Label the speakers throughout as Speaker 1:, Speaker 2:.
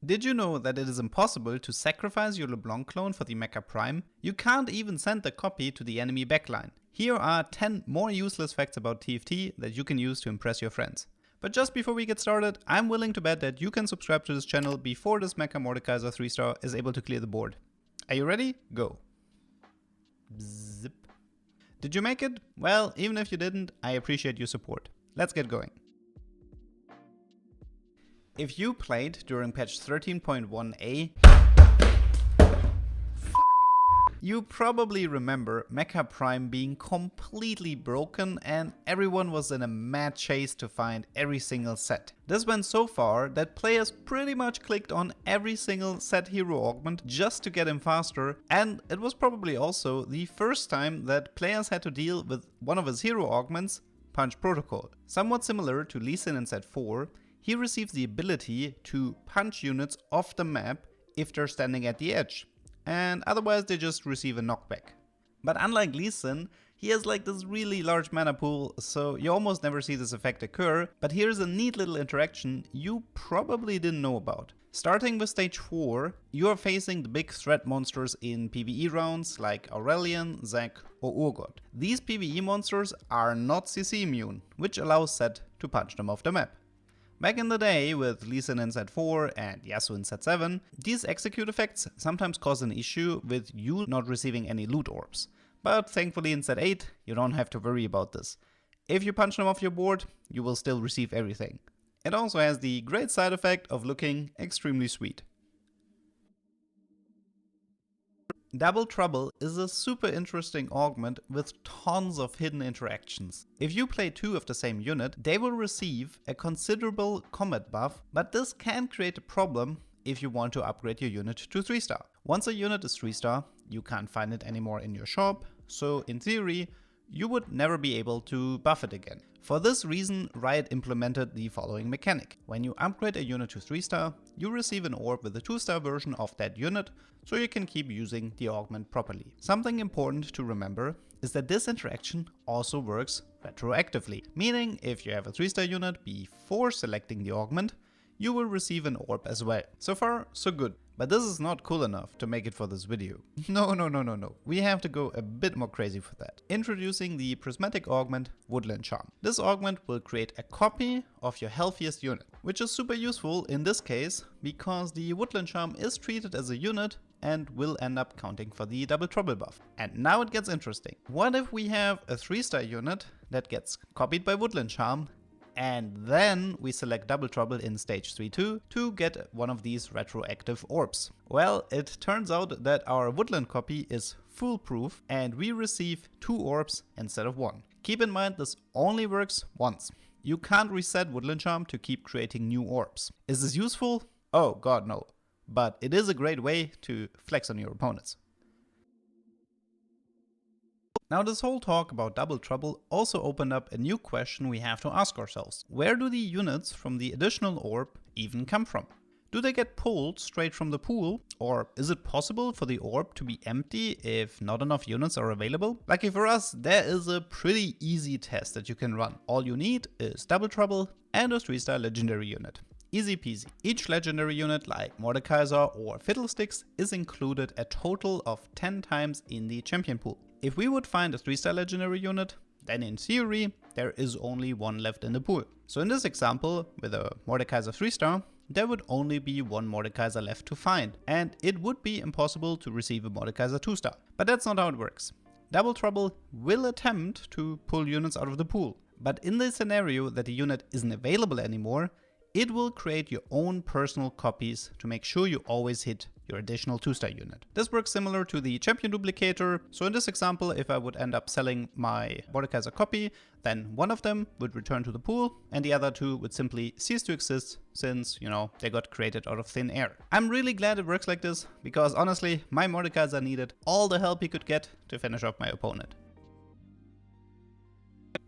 Speaker 1: Did you know that it is impossible to sacrifice your LeBlanc clone for the Mecha Prime? You can't even send the copy to the enemy backline. Here are 10 more useless facts about TFT that you can use to impress your friends. But just before we get started, I'm willing to bet that you can subscribe to this channel before this Mecha Mordekaiser 3-star is able to clear the board. Are you ready? Go. Zip. Did you make it? Well, even if you didn't, I appreciate your support. Let's get going. If you played during patch 13.1a, you probably remember Mecha Prime being completely broken and everyone was in a mad chase to find every single set. This went so far that players pretty much clicked on every single set hero augment just to get him faster, and it was probably also the first time that players had to deal with one of his hero augments, Punch Protocol. Somewhat similar to Lee Sin in set 4, he receives the ability to punch units off the map if they're standing at the edge, and otherwise they just receive a knockback. But unlike Lee Sin, he has like this really large mana pool, so you almost never see this effect occur, but here's a neat little interaction you probably didn't know about. Starting with stage 4, you are facing the big threat monsters in PvE rounds like Aurelion, Zac or Urgot. These PvE monsters are not CC immune, which allows Zed to punch them off the map. Back in the day, with Lee Sin in set 4 and Yasuo in set 7, these execute effects sometimes cause an issue with you not receiving any loot orbs. But thankfully in set 8, you don't have to worry about this. If you punch them off your board, you will still receive everything. It also has the great side effect of looking extremely sweet. Double Trouble is a super interesting augment with tons of hidden interactions. If you play 2 of the same unit, they will receive a considerable combat buff, but this can create a problem if you want to upgrade your unit to 3-star. Once a unit is 3-star, you can't find it anymore in your shop, so in theory, you would never be able to buff it again. For this reason, Riot implemented the following mechanic. When you upgrade a unit to 3-star, you receive an orb with a 2-star version of that unit, so you can keep using the augment properly. Something important to remember is that this interaction also works retroactively, meaning if you have a 3-star unit before selecting the augment, you will receive an orb as well. So far, so good. But this is not cool enough to make it for this video. No. We have to go a bit more crazy for that. Introducing the prismatic augment Woodland Charm. This augment will create a copy of your healthiest unit, which is super useful in this case because the Woodland Charm is treated as a unit and will end up counting for the Double Trouble buff. And now it gets interesting. What if we have a 3-star unit that gets copied by Woodland Charm, and then we select Double Trouble in stage 3-2 to get one of these retroactive orbs? Well, it turns out that our Woodland copy is foolproof and we receive 2 orbs instead of 1. Keep in mind this only works once. You can't reset Woodland Charm to keep creating new orbs. Is this useful? Oh god no. But it is a great way to flex on your opponents. Now this whole talk about Double Trouble also opened up a new question we have to ask ourselves. Where do the units from the additional orb even come from? Do they get pulled straight from the pool? Or is it possible for the orb to be empty if not enough units are available? Lucky for us, there is a pretty easy test that you can run. All you need is Double Trouble and a 3-star legendary unit. Easy peasy. Each legendary unit like Mordekaiser or Fiddlesticks is included a total of 10 times in the champion pool. If we would find a 3-star legendary unit, then in theory there is only 1 left in the pool. So in this example, with a Mordekaiser 3-star, there would only be 1 Mordekaiser left to find, and it would be impossible to receive a Mordekaiser 2-star. But that's not how it works. Double Trouble will attempt to pull units out of the pool, but in the scenario that the unit isn't available anymore, it will create your own personal copies to make sure you always hit your additional 2-star unit. This works similar to the champion duplicator. So in this example, if I would end up selling my Mordekaiser copy, then one of them would return to the pool and the other 2 would simply cease to exist since, they got created out of thin air. I'm really glad it works like this because honestly, my Mordekaiser needed all the help he could get to finish off my opponent.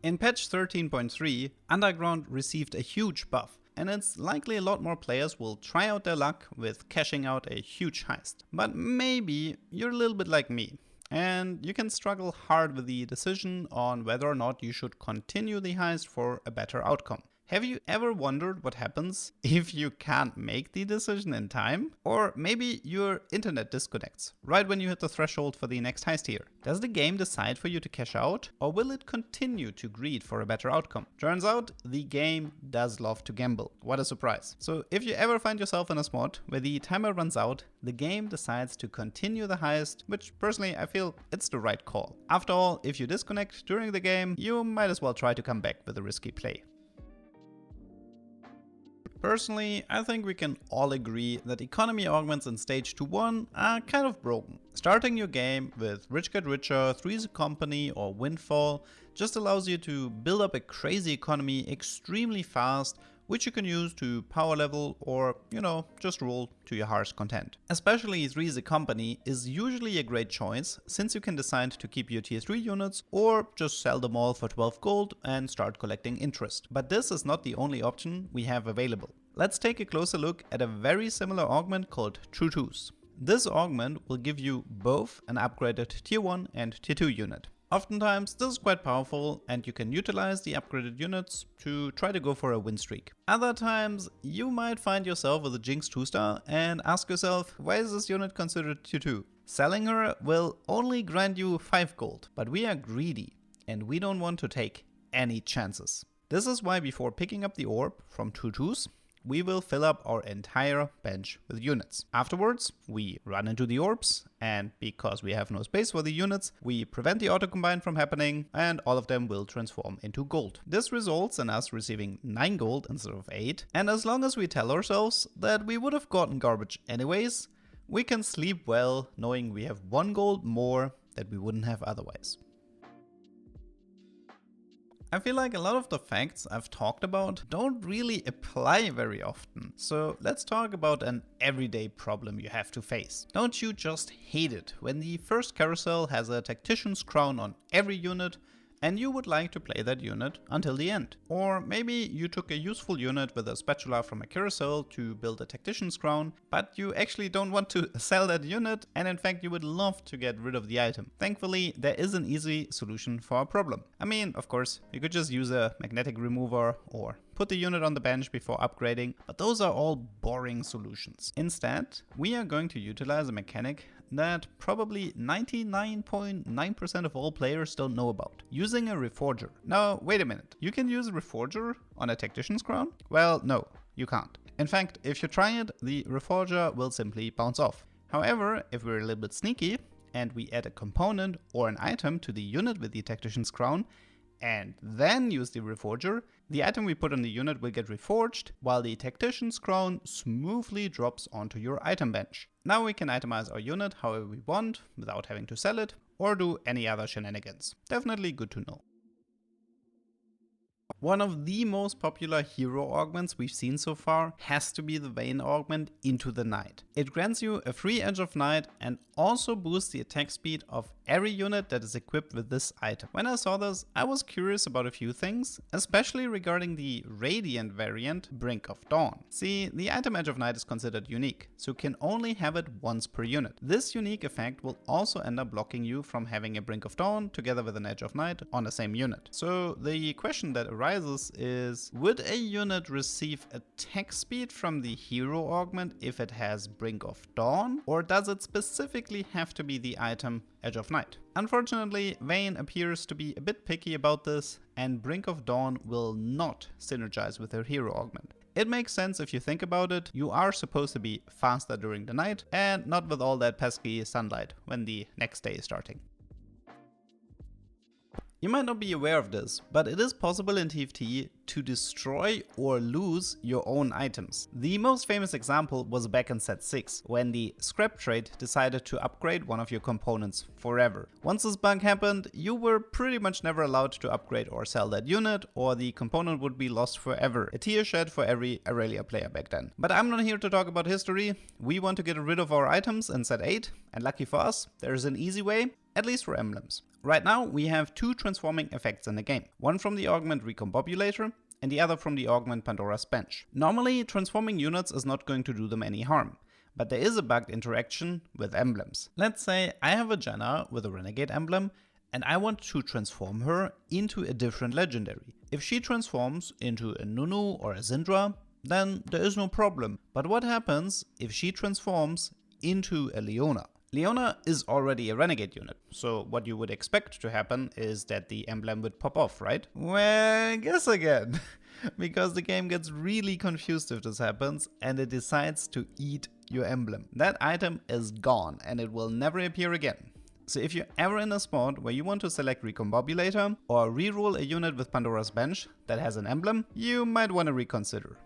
Speaker 1: In patch 13.3, Underground received a huge buff, and it's likely a lot more players will try out their luck with cashing out a huge heist. But maybe you're a little bit like me, and you can struggle hard with the decision on whether or not you should continue the heist for a better outcome. Have you ever wondered what happens if you can't make the decision in time? Or maybe your internet disconnects right when you hit the threshold for the next heist here. Does the game decide for you to cash out, or will it continue to greed for a better outcome? Turns out, the game does love to gamble. What a surprise. So if you ever find yourself in a spot where the timer runs out, the game decides to continue the heist, which personally I feel it's the right call. After all, if you disconnect during the game, you might as well try to come back with a risky play. Personally, I think we can all agree that economy augments in Stage 2.1 are kind of broken. Starting your game with Rich Get Richer, Three's a Company or Windfall just allows you to build up a crazy economy extremely fast, which you can use to power level or, just roll to your heart's content. Especially Three's a Company is usually a great choice, since you can decide to keep your tier 3 units or just sell them all for 12 gold and start collecting interest. But this is not the only option we have available. Let's take a closer look at a very similar augment called True Twos. This augment will give you both an upgraded tier 1 and tier 2 unit. Oftentimes this is quite powerful and you can utilize the upgraded units to try to go for a win streak. Other times you might find yourself with a Jinx 2-star and ask yourself, why is this unit considered tier 2? Selling her will only grant you 5 gold, but we are greedy and we don't want to take any chances. This is why before picking up the orb from True Twos, we will fill up our entire bench with units. Afterwards, we run into the orbs, and because we have no space for the units, we prevent the auto-combine from happening, and all of them will transform into gold. This results in us receiving 9 gold instead of 8, and as long as we tell ourselves that we would have gotten garbage anyways, we can sleep well knowing we have 1 gold more that we wouldn't have otherwise. I feel like a lot of the facts I've talked about don't really apply very often, so let's talk about an everyday problem you have to face. Don't you just hate it when the first carousel has a tactician's crown on every unit and you would like to play that unit until the end? Or maybe you took a useful unit with a spatula from a carousel to build a tactician's crown, but you actually don't want to sell that unit and in fact you would love to get rid of the item. Thankfully, there is an easy solution for our problem. I mean, of course, you could just use a magnetic remover or put the unit on the bench before upgrading, but those are all boring solutions. Instead, we are going to utilize a mechanic that probably 99.9% of all players don't know about, using a Reforger. Now, wait a minute, you can use a Reforger on a Tactician's Crown? Well, no, you can't. In fact, if you try it, the Reforger will simply bounce off. However, if we're a little bit sneaky and we add a component or an item to the unit with the Tactician's Crown, and then use the Reforger, the item we put on the unit will get reforged, while the Tactician's Crown smoothly drops onto your item bench. Now we can itemize our unit however we want, without having to sell it, or do any other shenanigans. Definitely good to know. One of the most popular hero augments we've seen so far has to be the Vayne augment Into the Night. It grants you a free Edge of Night and also boosts the attack speed of every unit that is equipped with this item. When I saw this, I was curious about a few things, especially regarding the Radiant variant Brink of Dawn. See, the item Edge of Night is considered unique, so you can only have it once per unit. This unique effect will also end up blocking you from having a Brink of Dawn together with an Edge of Night on the same unit. So the question that arises is, would a unit receive attack speed from the hero augment if it has Brink of Dawn, or does it specifically have to be the item Edge of Night? Unfortunately, Vayne appears to be a bit picky about this, and Brink of Dawn will not synergize with her hero augment. It makes sense if you think about it. You are supposed to be faster during the night and not with all that pesky sunlight when the next day is starting. You might not be aware of this, but it is possible in TFT to destroy or lose your own items. The most famous example was back in set 6, when the scrap trade decided to upgrade one of your components forever. Once this bug happened, you were pretty much never allowed to upgrade or sell that unit, or the component would be lost forever. A tear shed for every Aurelia player back then. But I'm not here to talk about history. We want to get rid of our items in set 8, and lucky for us, there is an easy way, at least for emblems. Right now we have 2 transforming effects in the game, one from the augment Recombobulator and the other from the augment Pandora's Bench. Normally transforming units is not going to do them any harm, but there is a bugged interaction with emblems. Let's say I have a Janna with a Renegade emblem and I want to transform her into a different legendary. If she transforms into a Nunu or a Syndra, then there is no problem. But what happens if she transforms into a Leona? Leona is already a renegade unit, so what you would expect to happen is that the emblem would pop off, right? Well, guess again. Because the game gets really confused if this happens and it decides to eat your emblem. That item is gone and it will never appear again. So if you're ever in a spot where you want to select Recombobulator or reroll a unit with Pandora's Bench that has an emblem, you might want to reconsider.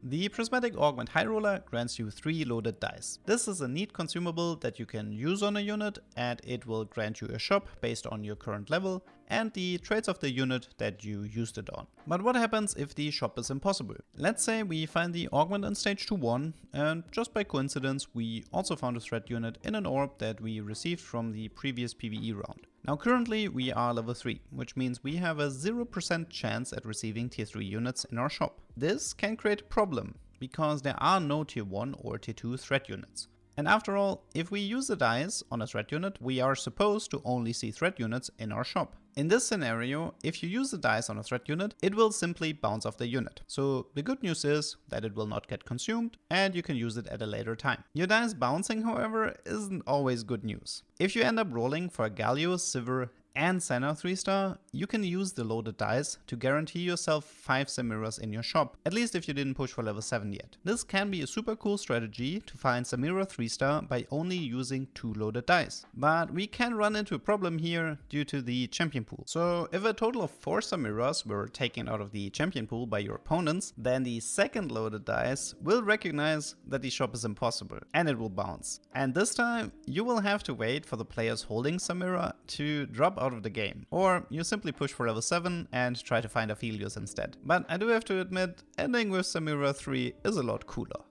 Speaker 1: The Prismatic Augment High Roller grants you 3 loaded dice. This is a neat consumable that you can use on a unit, and it will grant you a shop based on your current level and the traits of the unit that you used it on. But what happens if the shop is impossible? Let's say we find the augment in stage 2-1 and just by coincidence we also found a threat unit in an orb that we received from the previous PvE round. Now currently we are level 3, which means we have a 0% chance at receiving tier 3 units in our shop. This can create a problem because there are no tier 1 or tier 2 threat units. And after all, if we use the dice on a threat unit, we are supposed to only see threat units in our shop. In this scenario, if you use the dice on a threat unit, it will simply bounce off the unit. So the good news is that it will not get consumed and you can use it at a later time. Your dice bouncing, however, isn't always good news. If you end up rolling for a Galio, Sivir, and Senna 3-star, you can use the loaded dice to guarantee yourself 5 Samiras in your shop, at least if you didn't push for level 7 yet. This can be a super cool strategy to find Samira 3-star by only using 2 loaded dice. But we can run into a problem here due to the champion pool. So if a total of 4 Samiras were taken out of the champion pool by your opponents, then the second loaded dice will recognize that the shop is impossible and it will bounce. And this time you will have to wait for the players holding Samira to drop out of the game, or you simply push for level 7 and try to find Aphelios instead. But I do have to admit, ending with Samira 3 is a lot cooler.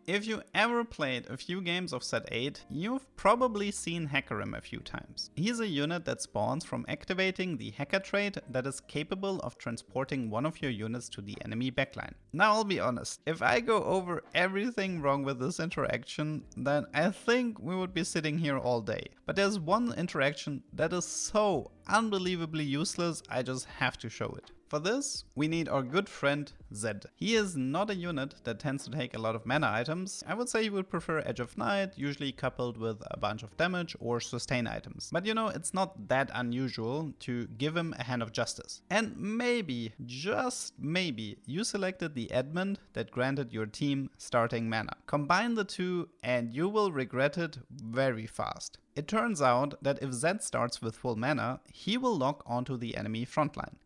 Speaker 1: If you ever played a few games of Set 8, you've probably seen Hackerim a few times. He's a unit that spawns from activating the Hacker trait that is capable of transporting one of your units to the enemy backline. Now I'll be honest, if I go over everything wrong with this interaction, then I think we would be sitting here all day. But there's one interaction that is so unbelievably useless, I just have to show it. For this, we need our good friend Zed. He is not a unit that tends to take a lot of mana items. I would say he would prefer Edge of Night, usually coupled with a bunch of damage or sustain items. But you know, it's not that unusual to give him a Hand of Justice. And maybe, just maybe, you selected the Edmund that granted your team starting mana. Combine the two and you will regret it very fast. It turns out that if Zed starts with full mana, he will lock onto the enemy frontline.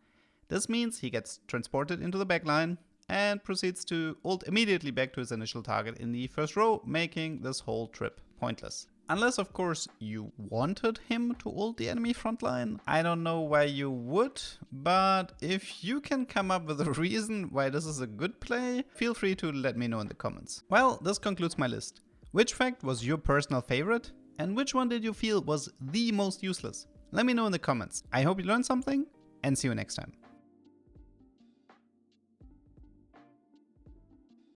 Speaker 1: This means he gets transported into the backline and proceeds to ult immediately back to his initial target in the first row, making this whole trip pointless. Unless of course you wanted him to ult the enemy frontline. I don't know why you would, but if you can come up with a reason why this is a good play, feel free to let me know in the comments. Well, this concludes my list. Which fact was your personal favorite? And which one did you feel was the most useless? Let me know in the comments. I hope you learned something and see you next time.